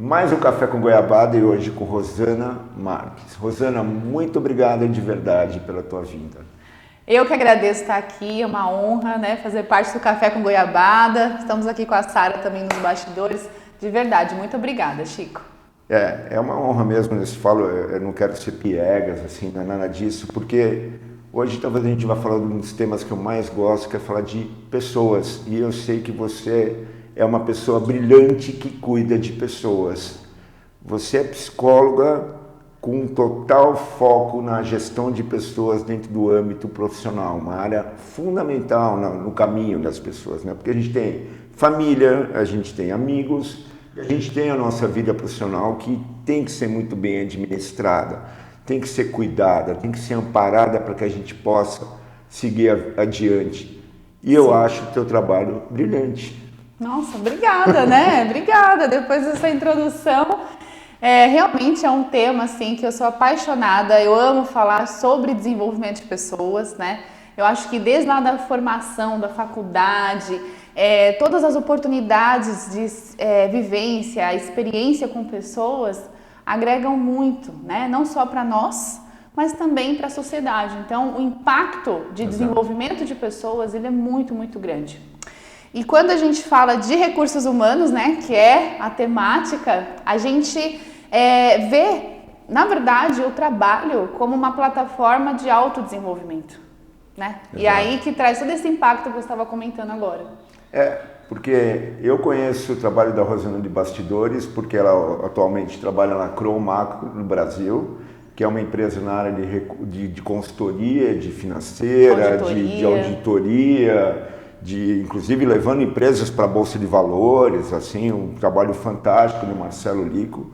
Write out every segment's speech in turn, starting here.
mais um Café com Goiabada e hoje com Rosana Marques. Rosana, muito obrigada de verdade pela tua vinda. Eu que agradeço estar aqui, é uma honra, né, fazer parte do Café com Goiabada. Estamos aqui com a Sara também nos bastidores. De verdade, muito obrigada, Chico. É uma honra mesmo, eu falo, eu não quero ser piegas, assim, não é nada disso, porque hoje talvez a gente vá falar de um dos temas que eu mais gosto, que é falar de pessoas. E eu sei que você é uma pessoa brilhante que cuida de pessoas. Você é psicóloga com um total foco na gestão de pessoas dentro do âmbito profissional, uma área fundamental no caminho das pessoas, né? Porque a gente tem família, a gente tem amigos, a gente tem a nossa vida profissional que tem que ser muito bem administrada, tem que ser cuidada, tem que ser amparada para que a gente possa seguir adiante. E eu acho o teu trabalho brilhante. Nossa, obrigada, né? Obrigada. Depois dessa introdução, realmente é um tema assim que eu sou apaixonada. Eu amo falar sobre desenvolvimento de pessoas, né? Eu acho que desde lá da formação, da faculdade, todas as oportunidades de vivência, experiência com pessoas agregam muito, né? Não só para nós, mas também para a sociedade. Então, o impacto de desenvolvimento de pessoas, ele é muito, muito grande. E quando a gente fala de recursos humanos, né, que é a temática, a gente vê, na verdade, o trabalho como uma plataforma de autodesenvolvimento, né? Exato. E aí que traz todo esse impacto que eu estava comentando agora. Porque eu conheço o trabalho da Rosana de bastidores, porque ela atualmente trabalha na Crow Macro no Brasil, que é uma empresa na área de consultoria, de financeira, de auditoria, inclusive levando empresas para a Bolsa de Valores, assim, um trabalho fantástico do Marcelo Lico.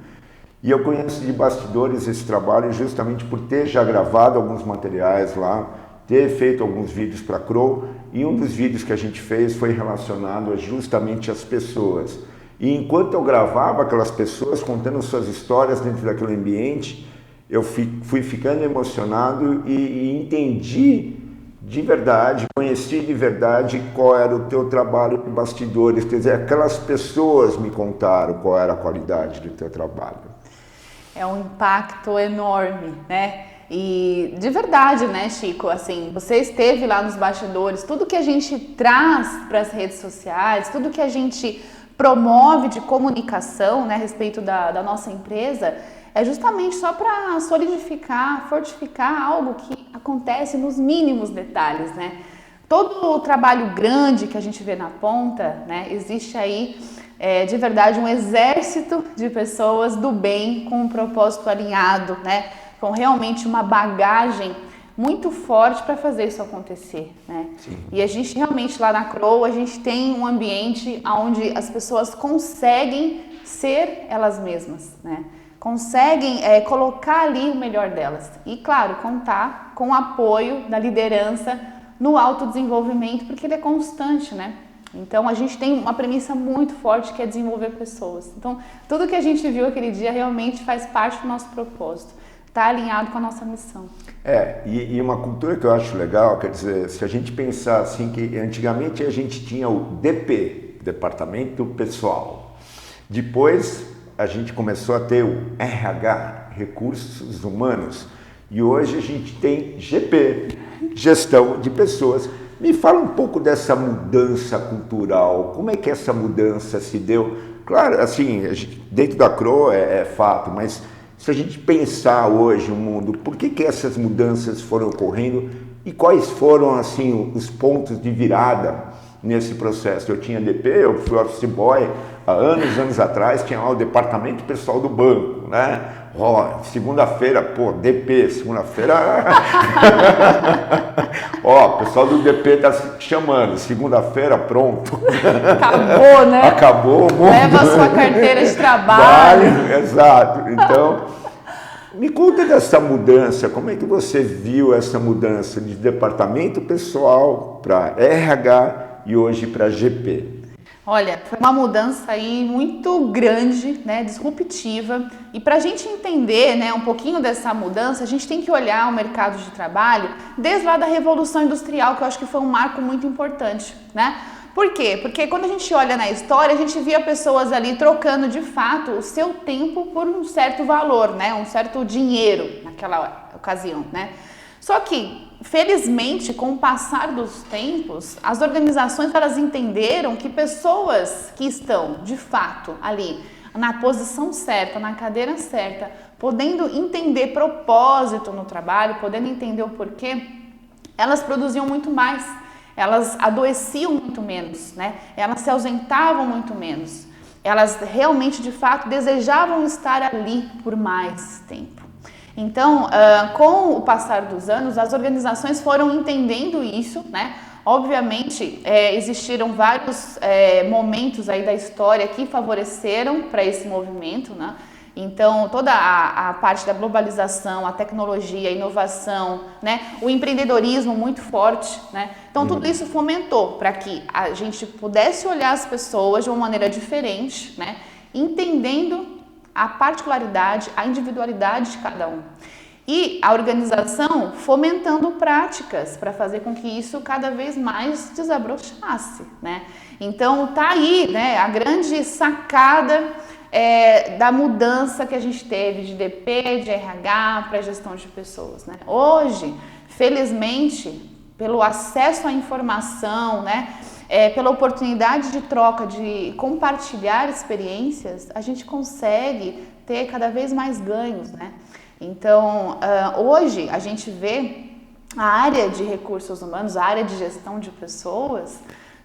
E eu conheço de bastidores esse trabalho justamente por ter já gravado alguns materiais lá, ter feito alguns vídeos para a Crow, e um dos vídeos que a gente fez foi relacionado justamente às pessoas. E enquanto eu gravava aquelas pessoas contando suas histórias dentro daquele ambiente, eu fui ficando emocionado e entendi de verdade, conheci de verdade qual era o teu trabalho de bastidores, quer dizer, aquelas pessoas me contaram qual era a qualidade do teu trabalho. É um impacto enorme, né? E de verdade, né, Chico, assim, você esteve lá nos bastidores, tudo que a gente traz para as redes sociais, tudo que a gente promove de comunicação, né, a respeito da nossa empresa, é justamente só para solidificar, fortificar algo que acontece nos mínimos detalhes, né? Todo o trabalho grande que a gente vê na ponta, né, existe aí de verdade um exército de pessoas do bem com um propósito alinhado, né? Com realmente uma bagagem muito forte para fazer isso acontecer, né? Sim. E a gente realmente lá na Crow, a gente tem um ambiente onde as pessoas conseguem ser elas mesmas, né? Conseguem colocar ali o melhor delas. E claro, contar com o apoio da liderança no autodesenvolvimento, porque ele é constante, né? Então a gente tem uma premissa muito forte que é desenvolver pessoas. Então tudo que a gente viu aquele dia realmente faz parte do nosso propósito. Está alinhado com a nossa missão. E uma cultura que eu acho legal, quer dizer, se a gente pensar assim, que antigamente a gente tinha o DP, Departamento Pessoal. Depois a gente começou a ter o RH, Recursos Humanos, e hoje a gente tem GP, Gestão de Pessoas. Me fala um pouco dessa mudança cultural, como é que essa mudança se deu? Claro, assim, dentro da Crow é fato, mas se a gente pensar hoje o mundo, por que essas mudanças foram ocorrendo e quais foram assim os pontos de virada nesse processo? Eu tinha DP, eu fui office boy há anos atrás, tinha lá o departamento pessoal do banco, né? Segunda-feira, DP, segunda-feira... o pessoal do DP tá se chamando, segunda-feira, pronto. Acabou, né? Acabou o mundo. Leva a sua carteira de trabalho. Exato. Então, me conta dessa mudança, como é que você viu essa mudança de departamento pessoal para RH e hoje para GP? Olha, foi uma mudança aí muito grande, né, disruptiva. E para a gente entender, né, um pouquinho dessa mudança, a gente tem que olhar o mercado de trabalho desde lá da Revolução Industrial, que eu acho que foi um marco muito importante, né? Por quê? Porque quando a gente olha na história, a gente via pessoas ali trocando de fato o seu tempo por um certo valor, né? Um certo dinheiro naquela ocasião, né? Só que, felizmente, com o passar dos tempos, as organizações elas entenderam que pessoas que estão, de fato, ali na posição certa, na cadeira certa, podendo entender propósito no trabalho, podendo entender o porquê, elas produziam muito mais, elas adoeciam muito menos, né? Elas se ausentavam muito menos, elas realmente, de fato, desejavam estar ali por mais tempo. Então, com o passar dos anos, as organizações foram entendendo isso, né? Obviamente, existiram vários momentos aí da história que favoreceram para esse movimento, né? Então, toda a parte da globalização, a tecnologia, a inovação, né? O empreendedorismo muito forte, né? Então, tudo isso fomentou para que a gente pudesse olhar as pessoas de uma maneira diferente, né? Entendendo a particularidade, a individualidade de cada um. E a organização fomentando práticas para fazer com que isso cada vez mais desabrochasse, né? Então tá aí, né, a grande sacada da mudança que a gente teve de DP, de RH para gestão de pessoas, né? Hoje, felizmente, pelo acesso à informação, né, pela oportunidade de troca, de compartilhar experiências, a gente consegue ter cada vez mais ganhos, né? Então, hoje a gente vê a área de recursos humanos, a área de gestão de pessoas,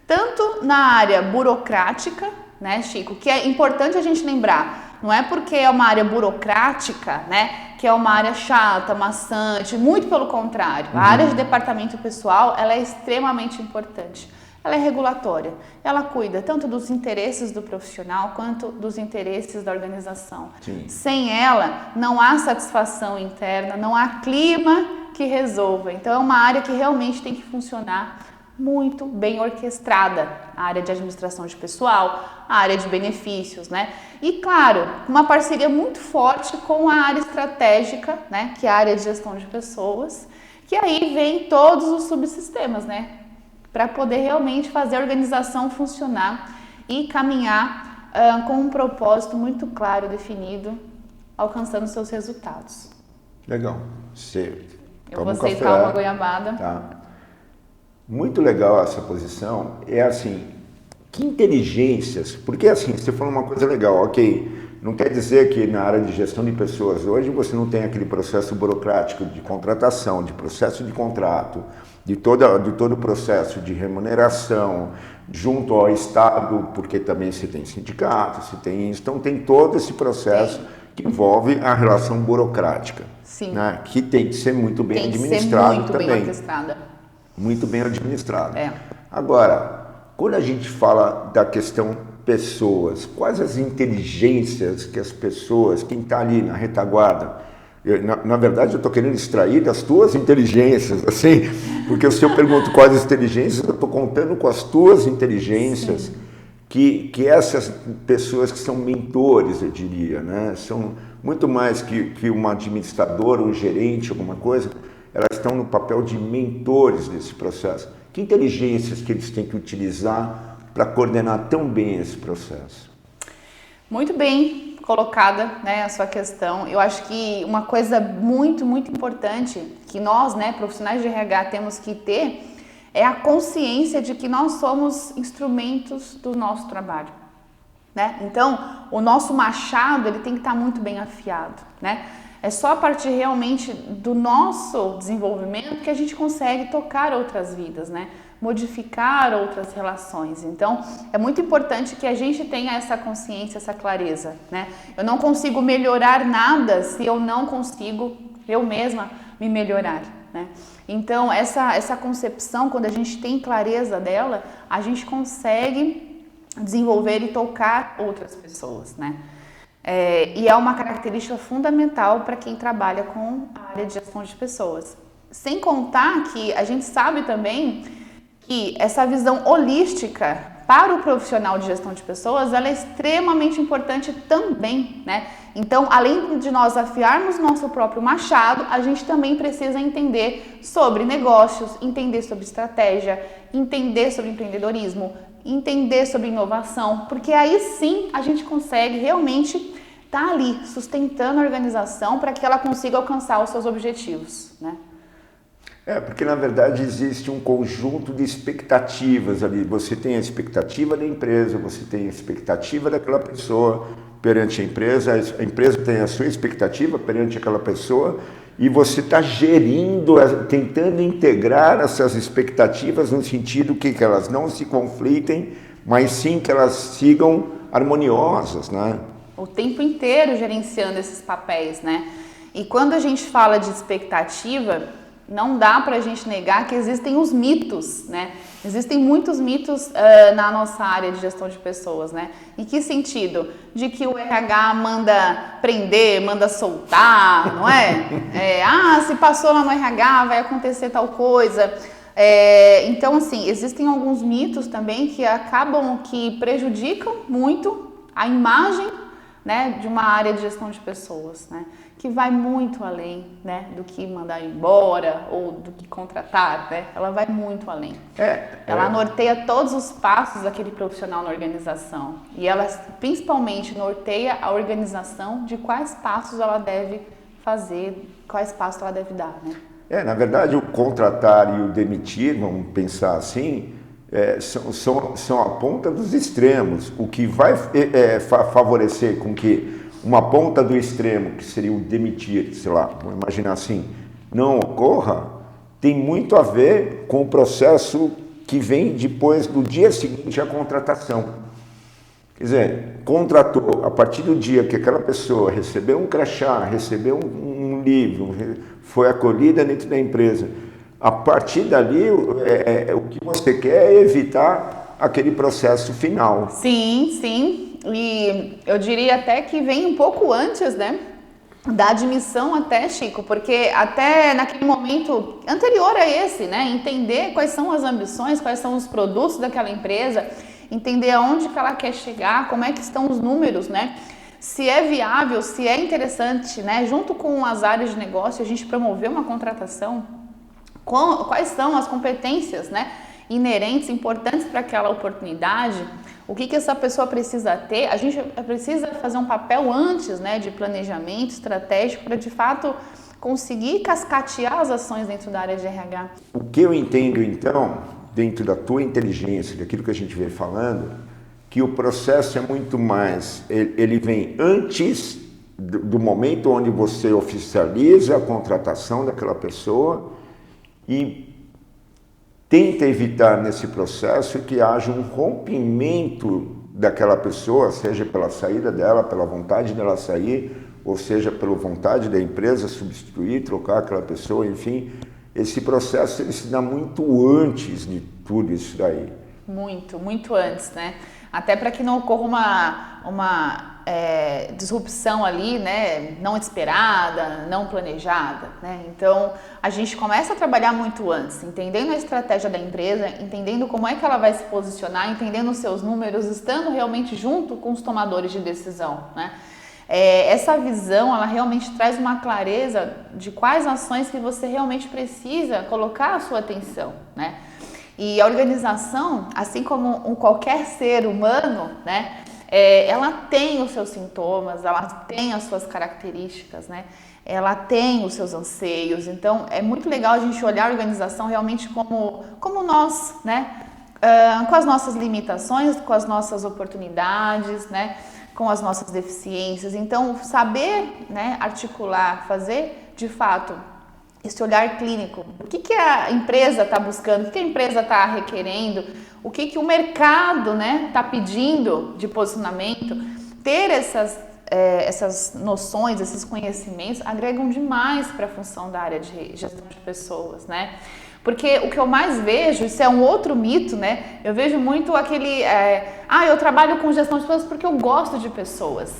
tanto na área burocrática, né, Chico, que é importante a gente lembrar, não é porque é uma área burocrática, né, que é uma área chata, maçante, muito pelo contrário. A área de departamento pessoal, ela é extremamente importante. Ela é regulatória, ela cuida tanto dos interesses do profissional quanto dos interesses da organização. Sim. Sem ela, não há satisfação interna, não há clima que resolva. Então é uma área que realmente tem que funcionar muito bem orquestrada, a área de administração de pessoal, a área de benefícios, né? E claro, uma parceria muito forte com a área estratégica, né? Que é a área de gestão de pessoas, que aí vem todos os subsistemas, né? Para poder realmente fazer a organização funcionar e caminhar com um propósito muito claro, definido, alcançando seus resultados. Legal. Você Eu vou aceitar uma goiabada. Tá. Muito legal essa posição. É assim, que inteligências, porque assim, você falou uma coisa legal, ok, não quer dizer que na área de gestão de pessoas hoje você não tem aquele processo burocrático de contratação, de processo de contrato, de todo o processo de remuneração junto ao Estado, porque também você tem sindicato, você tem isso, então tem todo esse processo que envolve a relação burocrática, Sim. Né? Que tem que ser muito bem tem administrado que ser muito também. bem orquestrada. Muito bem administrado. É. Agora, quando a gente fala da questão pessoas, quais as inteligências que as pessoas, quem está ali na retaguarda, na verdade eu estou querendo extrair das tuas inteligências, assim, porque se eu pergunto quais as inteligências, eu estou contando com as tuas inteligências, que essas pessoas que são mentores, eu diria, né? São muito mais que um administrador, um gerente, alguma coisa, elas estão no papel de mentores desse processo. Que inteligências que eles têm que utilizar para coordenar tão bem esse processo? Muito bem colocada, né, a sua questão. Eu acho que uma coisa muito, muito importante que nós, né, profissionais de RH, temos que ter é a consciência de que nós somos instrumentos do nosso trabalho, né? Então, o nosso machado, ele tem que estar muito bem afiado, né? É só a partir realmente do nosso desenvolvimento que a gente consegue tocar outras vidas, né? Modificar outras relações. Então, é muito importante que a gente tenha essa consciência, essa clareza, né? Eu não consigo melhorar nada se eu não consigo, eu mesma, me melhorar, né? Então, essa concepção, quando a gente tem clareza dela, a gente consegue desenvolver e tocar outras pessoas, né? E é uma característica fundamental para quem trabalha com a área de gestão de pessoas. Sem contar que a gente sabe também que essa visão holística para o profissional de gestão de pessoas, ela é extremamente importante também, né? Então, além de nós afiarmos nosso próprio machado, a gente também precisa entender sobre negócios, entender sobre estratégia, entender sobre empreendedorismo, entender sobre inovação, porque aí sim a gente consegue realmente estar ali sustentando a organização para que ela consiga alcançar os seus objetivos, né? Porque na verdade existe um conjunto de expectativas ali. Você tem a expectativa da empresa, você tem a expectativa daquela pessoa perante a empresa tem a sua expectativa perante aquela pessoa e você está gerindo, tentando integrar essas expectativas no sentido que elas não se conflitem, mas sim que elas sigam harmoniosas, né? O tempo inteiro gerenciando esses papéis, né? E quando a gente fala de expectativa, não dá para a gente negar que existem os mitos, né? Existem muitos mitos na nossa área de gestão de pessoas, né? Em que sentido? De que o RH manda prender, manda soltar, não é? Se passou lá no RH, vai acontecer tal coisa. Então, assim, existem alguns mitos também que acabam, que prejudicam muito a imagem, né, de uma área de gestão de pessoas, né, que vai muito além, né, do que mandar embora ou do que contratar, né, ela vai muito além. Ela norteia todos os passos daquele profissional na organização e ela principalmente norteia a organização de quais passos ela deve fazer, quais passos ela deve dar, né. Na verdade, o contratar e o demitir, vamos pensar assim, são a ponta dos extremos. O que vai favorecer com que uma ponta do extremo, que seria o demitir, sei lá, vamos imaginar assim, não ocorra, tem muito a ver com o processo que vem depois do dia seguinte à contratação. Quer dizer, contratou, a partir do dia que aquela pessoa recebeu um crachá, recebeu um livro, foi acolhida dentro da empresa, a partir dali, o que você quer é evitar aquele processo final. Sim, sim. E eu diria até que vem um pouco antes, né? Da admissão até, Chico, porque até naquele momento anterior a esse, né? Entender quais são as ambições, quais são os produtos daquela empresa, entender aonde que ela quer chegar, como é que estão os números, né? Se é viável, se é interessante, né? Junto com as áreas de negócio, a gente promover uma contratação. Quais são as competências, né, inerentes, importantes para aquela oportunidade, o que essa pessoa precisa ter. A gente precisa fazer um papel antes, né, de planejamento estratégico para, de fato, conseguir cascatear as ações dentro da área de RH. O que eu entendo, então, dentro da tua inteligência, daquilo que a gente vem falando, que o processo é muito mais, ele vem antes do momento onde você oficializa a contratação daquela pessoa e tenta evitar nesse processo que haja um rompimento daquela pessoa, seja pela saída dela, pela vontade dela sair, ou seja pela vontade da empresa substituir, trocar aquela pessoa, enfim. Esse processo ele se dá muito antes de tudo isso daí. Muito, muito antes, né? Até para que não ocorra uma disrupção ali, né, não esperada, não planejada, né? Então, a gente começa a trabalhar muito antes, entendendo a estratégia da empresa, entendendo como é que ela vai se posicionar, entendendo os seus números, estando realmente junto com os tomadores de decisão, né? Essa visão, ela realmente traz uma clareza de quais ações que você realmente precisa colocar a sua atenção, né? E a organização, assim como qualquer ser humano, né, ela tem os seus sintomas, ela tem as suas características, né? Ela tem os seus anseios. Então, é muito legal a gente olhar a organização realmente como nós, né? Com as nossas limitações, com as nossas oportunidades, né? Com as nossas deficiências. Então, saber, né, articular, fazer, de fato, esse olhar clínico. O que a empresa está buscando? O que a empresa está requerendo? O que o mercado, né, está pedindo de posicionamento? Ter essas noções, esses conhecimentos agregam demais para a função da área de gestão de pessoas, né? Porque o que eu mais vejo, isso é um outro mito, né? Eu vejo muito aquele, eu trabalho com gestão de pessoas porque eu gosto de pessoas.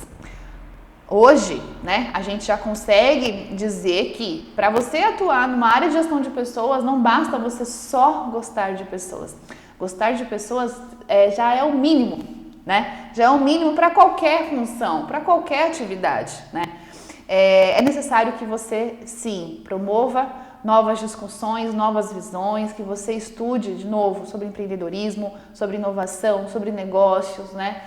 Hoje, né, a gente já consegue dizer que para você atuar numa área de gestão de pessoas, não basta você só gostar de pessoas. Gostar de pessoas já é o mínimo, né? Já é o mínimo para qualquer função, para qualquer atividade, né? É necessário que você, sim, promova novas discussões, novas visões, que você estude de novo sobre empreendedorismo, sobre inovação, sobre negócios, né?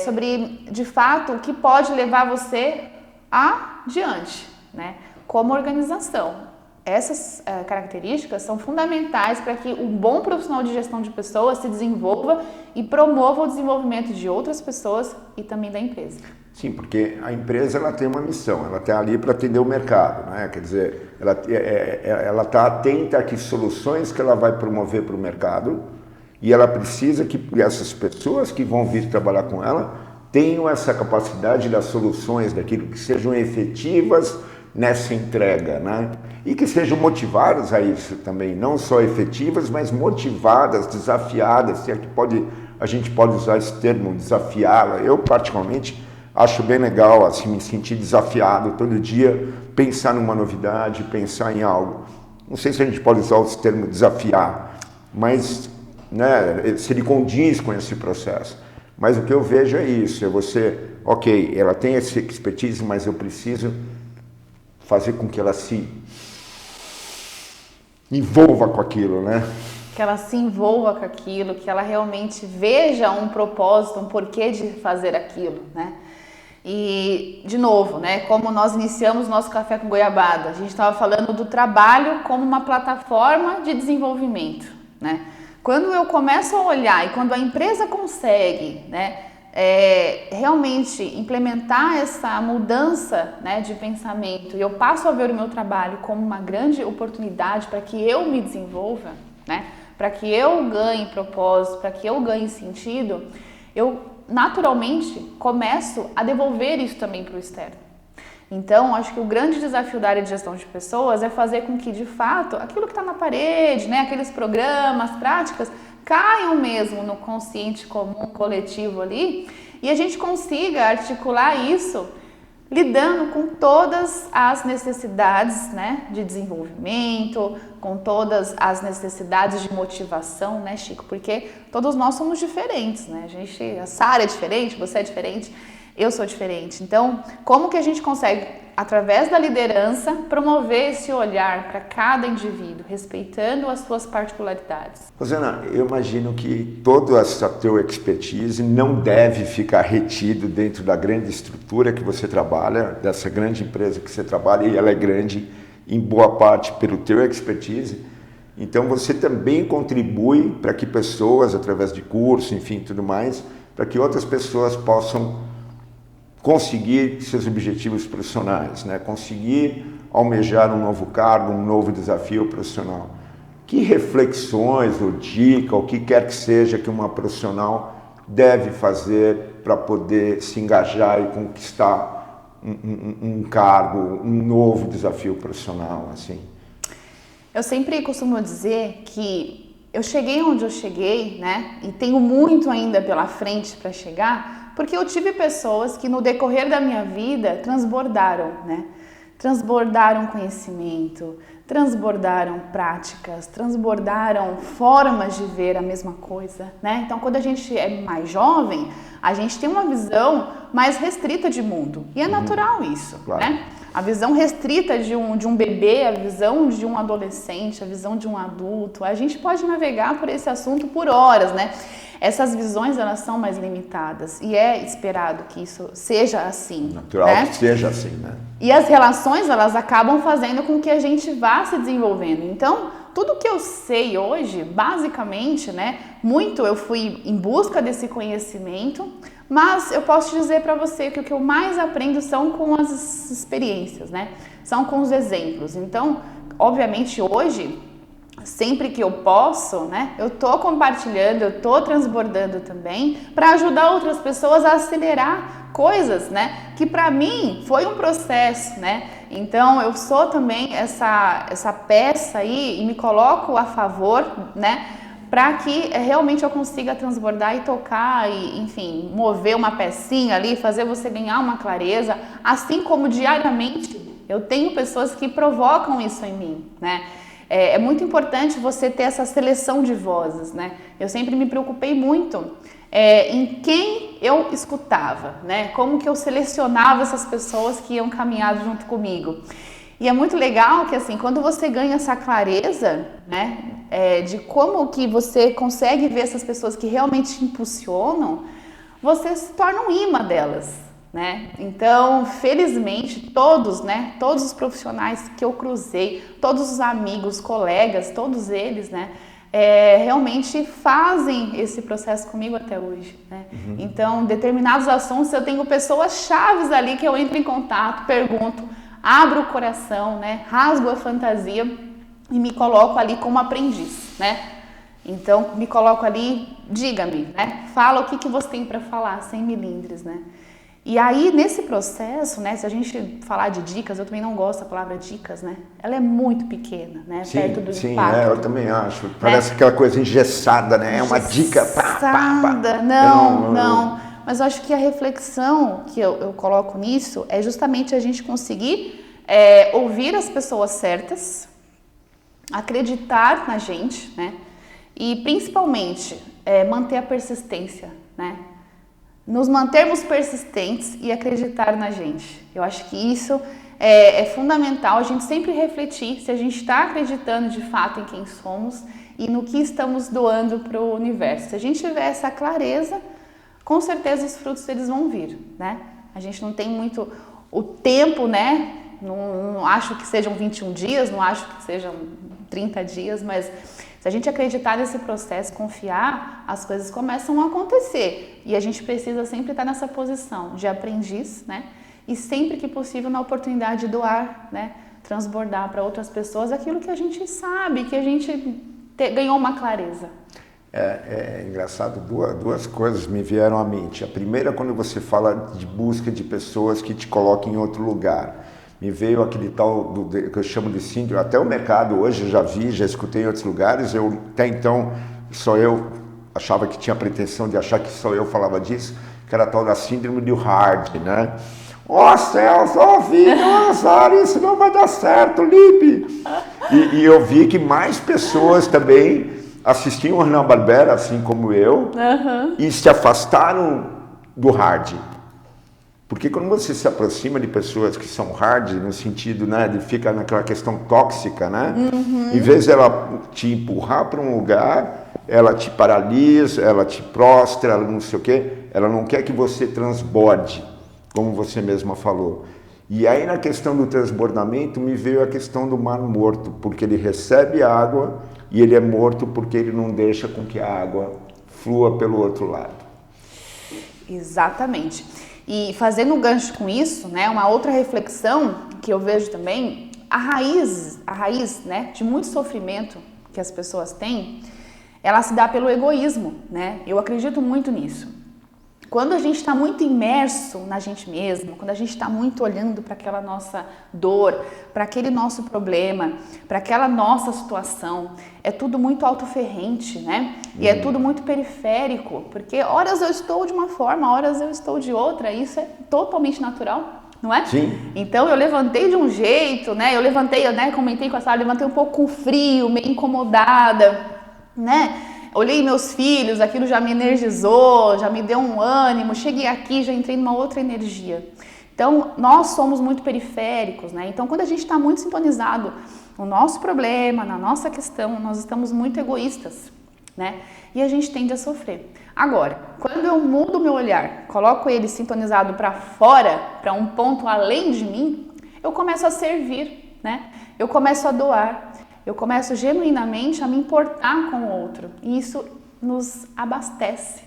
Sobre, de fato, o que pode levar você adiante, né? Como organização. Essas características são fundamentais para que um bom profissional de gestão de pessoas se desenvolva e promova o desenvolvimento de outras pessoas e também da empresa. Sim, porque a empresa ela tem uma missão, ela está ali para atender o mercado, né? Quer dizer, ela está atenta a que soluções que ela vai promover para o mercado e ela precisa que essas pessoas que vão vir trabalhar com ela tenham essa capacidade das soluções, daquilo que sejam efetivas nessa entrega, né? E que sejam motivadas a isso também, não só efetivas, mas motivadas, desafiadas, se é que a gente pode usar esse termo, desafiá-la. Eu, particularmente, acho bem legal assim, me sentir desafiado todo dia, pensar numa novidade, pensar em algo. Não sei se a gente pode usar esse termo desafiar, mas né, se ele condiz com esse processo. Mas o que eu vejo é isso, é você, ok, ela tem essa expertise, mas eu preciso fazer com que ela se envolva com aquilo, né? Que ela se envolva com aquilo, que ela realmente veja um propósito, um porquê de fazer aquilo, né? E, de novo, né, como nós iniciamos nosso Café com Goiabada, a gente estava falando do trabalho como uma plataforma de desenvolvimento, né? Quando eu começo a olhar e quando a empresa consegue, né, realmente implementar essa mudança, né, de pensamento e eu passo a ver o meu trabalho como uma grande oportunidade para que eu me desenvolva, né, para que eu ganhe propósito, para que eu ganhe sentido, eu naturalmente começo a devolver isso também para o externo. Então, acho que o grande desafio da área de gestão de pessoas é fazer com que, de fato, aquilo que está na parede, né, aqueles programas, práticas, caiam mesmo no consciente comum, coletivo ali, e a gente consiga articular isso lidando com todas as necessidades, né, de desenvolvimento, com todas as necessidades de motivação, né, Chico? Porque todos nós somos diferentes, né? A Sara é diferente, você é diferente, eu sou diferente. Então, como que a gente consegue, através da liderança, promover esse olhar para cada indivíduo, respeitando as suas particularidades? Rosana, eu imagino que toda essa tua expertise não deve ficar retido dentro da grande estrutura que você trabalha, dessa grande empresa que você trabalha, e ela é grande em boa parte pelo teu expertise. Então você também contribui para que pessoas, através de curso, enfim, tudo mais, para que outras pessoas possam conseguir seus objetivos profissionais, né? Conseguir almejar um novo cargo, um novo desafio profissional. Que reflexões ou dica, ou o que quer que seja que uma profissional deve fazer para poder se engajar e conquistar um cargo, um novo desafio profissional, assim? Eu sempre costumo dizer que eu cheguei onde eu cheguei, né? E tenho muito ainda pela frente para chegar, porque eu tive pessoas que no decorrer da minha vida transbordaram, né? Transbordaram conhecimento, transbordaram práticas, transbordaram formas de ver a mesma coisa, né? Então, quando a gente é mais jovem, a gente tem uma visão mais restrita de mundo. E é natural isso, claro, né? A visão restrita de um bebê, a visão de um adolescente, a visão de um adulto. A gente pode navegar por esse assunto por horas, né? Essas visões, elas são mais limitadas e é esperado que isso seja assim. Natural, né? Que seja assim, né? E as relações, elas acabam fazendo com que a gente vá se desenvolvendo. Então, tudo que eu sei hoje, basicamente, né, muito eu fui em busca desse conhecimento, mas eu posso dizer para você que o que eu mais aprendo são com as experiências, né? São com os exemplos. Então, obviamente, hoje, sempre que eu posso, né, eu tô compartilhando, eu tô transbordando também para ajudar outras pessoas a acelerar coisas, né, que para mim foi um processo, né? Então eu sou também essa peça aí e me coloco a favor, né, para que realmente eu consiga transbordar e tocar e, enfim, mover uma pecinha ali, fazer você ganhar uma clareza, assim como diariamente eu tenho pessoas que provocam isso em mim, né? É muito importante você ter essa seleção de vozes, né? Eu sempre me preocupei muito em quem eu escutava, né? Como que eu selecionava essas pessoas que iam caminhar junto comigo. E é muito legal que, assim, quando você ganha essa clareza, né, de como que você consegue ver essas pessoas que realmente te impulsionam, você se torna um imã delas, né? Então, felizmente, todos, né, todos os profissionais que eu cruzei, todos os amigos, colegas, todos eles, né, realmente fazem esse processo comigo até hoje, né? Então, determinados assuntos, eu tenho pessoas chaves ali que eu entro em contato, pergunto, abro o coração, né? Rasgo a fantasia e me coloco ali como aprendiz, né? Então, me coloco ali, diga-me, né? Fala o que você tem para falar, sem milindres, né? E aí, nesse processo, né? Se a gente falar de dicas, eu também não gosto da palavra dicas, né? Ela é muito pequena, né? Sim, perto do sim, impacto. eu também acho. Parece aquela coisa engessada, né? É uma dica. Engessada, não. Mas eu acho que a reflexão que eu coloco nisso é justamente a gente conseguir ouvir as pessoas certas, acreditar na gente, né? E principalmente manter a persistência, né? Nos mantermos persistentes e acreditar na gente. Eu acho que isso é fundamental, a gente sempre refletir se a gente está acreditando de fato em quem somos e no que estamos doando para o universo. Se a gente tiver essa clareza, com certeza os frutos eles vão vir, né? A gente não tem muito o tempo, né? Não acho que sejam 21 dias, não acho que sejam 30 dias, mas se a gente acreditar nesse processo, confiar, as coisas começam a acontecer. E a gente precisa sempre estar nessa posição de aprendiz, né? E sempre que possível na oportunidade de doar, né? Transbordar para outras pessoas aquilo que a gente sabe, que a gente ganhou uma clareza. É engraçado, duas coisas me vieram à mente. A primeira, quando você fala de busca de pessoas que te colocam em outro lugar. Me veio aquele tal que eu chamo de síndrome, até o mercado hoje eu já vi, já escutei em outros lugares, até então só eu achava que tinha a pretensão de achar que só eu falava disso, que era a tal da síndrome do hard, né? Ó céus, ó vida, ó azar, isso não vai dar certo, Lipe! E eu vi que mais pessoas também assistiam a Hanna-Barbera, assim como eu, e se afastaram do hard. Porque quando você se aproxima de pessoas que são hard, no sentido, né, de ficar naquela questão tóxica, né? Em vez de ela te empurrar para um lugar, ela te paralisa, ela te prostra, ela não sei o quê, ela não quer que você transborde, como você mesma falou. E aí na questão do transbordamento me veio a questão do mar morto, porque ele recebe água e ele é morto porque ele não deixa com que a água flua pelo outro lado. Exatamente. E fazendo um gancho com isso, né, uma outra reflexão que eu vejo também, a raiz, né, de muito sofrimento que as pessoas têm, ela se dá pelo egoísmo, né? Eu acredito muito nisso. Quando a gente está muito imerso na gente mesmo, quando a gente está muito olhando para aquela nossa dor, para aquele nosso problema, para aquela nossa situação, é tudo muito autoferrente, né? E é tudo muito periférico, porque horas eu estou de uma forma, horas eu estou de outra, e isso é totalmente natural, não é? Sim. Então eu levantei de um jeito, né? Eu levantei, né? Comentei com a Sara, levantei um pouco com frio, meio incomodada, né? Olhei meus filhos, aquilo já me energizou, já me deu um ânimo, cheguei aqui, já entrei numa outra energia. Então, nós somos muito periféricos, né? Então, quando a gente está muito sintonizado no nosso problema, na nossa questão, nós estamos muito egoístas, né? E a gente tende a sofrer. Agora, quando eu mudo o meu olhar, coloco ele sintonizado para fora, para um ponto além de mim, eu começo a servir, né? Eu começo a doar. Eu começo genuinamente a me importar com o outro e isso nos abastece.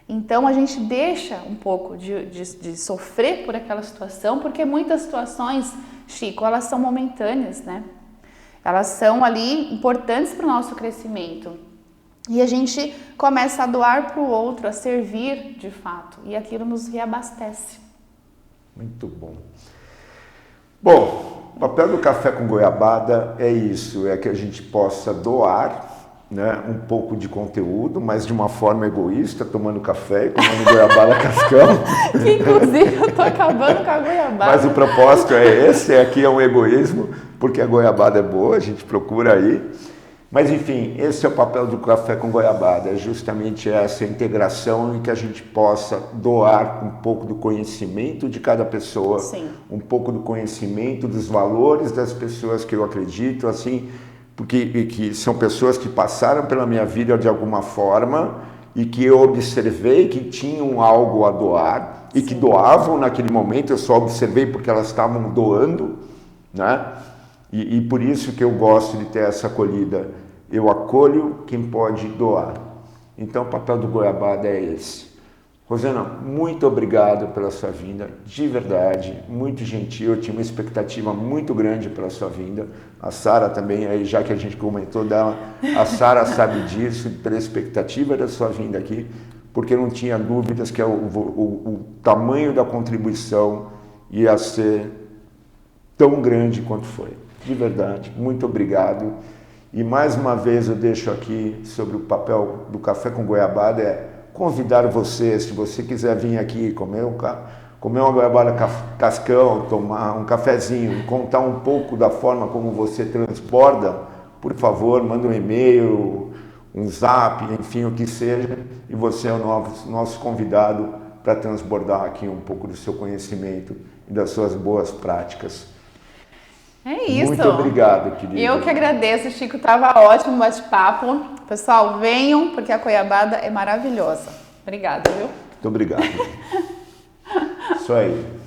Então a gente deixa um pouco de sofrer por aquela situação, porque muitas situações, Chico, elas são momentâneas, né? Elas são ali importantes para o nosso crescimento. E a gente começa a doar para o outro, a servir de fato, e aquilo nos reabastece. Muito bom. Bom, o papel do café com goiabada é isso, é que a gente possa doar, né, um pouco de conteúdo, mas de uma forma egoísta, tomando café e comendo goiabada cascão. Que inclusive eu tô acabando com a goiabada. Mas o propósito é esse, aqui é um egoísmo, porque a goiabada é boa, a gente procura aí. Mas enfim, esse é o papel do Café com Goiabada, é justamente essa integração em que a gente possa doar um pouco do conhecimento de cada pessoa, Sim. um pouco do conhecimento dos valores das pessoas que eu acredito, assim, porque que são pessoas que passaram pela minha vida de alguma forma e que eu observei que tinham algo a doar e que doavam naquele momento, eu só observei porque elas estavam doando, né? E por isso que eu gosto de ter essa acolhida. Eu acolho quem pode doar. Então o papel do Goiabada é esse. Rosana, muito obrigado pela sua vinda, de verdade, muito gentil, eu tinha uma expectativa muito grande pela sua vinda. A Sara também, aí, já que a gente comentou dela, a Sara sabe disso, pela expectativa da sua vinda aqui, porque não tinha dúvidas que o tamanho da contribuição ia ser tão grande quanto foi. De verdade, muito obrigado. E mais uma vez eu deixo aqui sobre o papel do Café com Goiabada, convidar você, se você quiser vir aqui comer uma goiabada cascão, tomar um cafezinho, contar um pouco da forma como você transborda, por favor, manda um e-mail, um zap, enfim, o que seja, e você é o nosso convidado para transbordar aqui um pouco do seu conhecimento e das suas boas práticas. É isso. Muito obrigado, querido. Eu que agradeço, Chico. Tava ótimo o bate-papo. Pessoal, venham, porque a goiabada é maravilhosa. Obrigada, viu? Muito obrigado. Isso aí.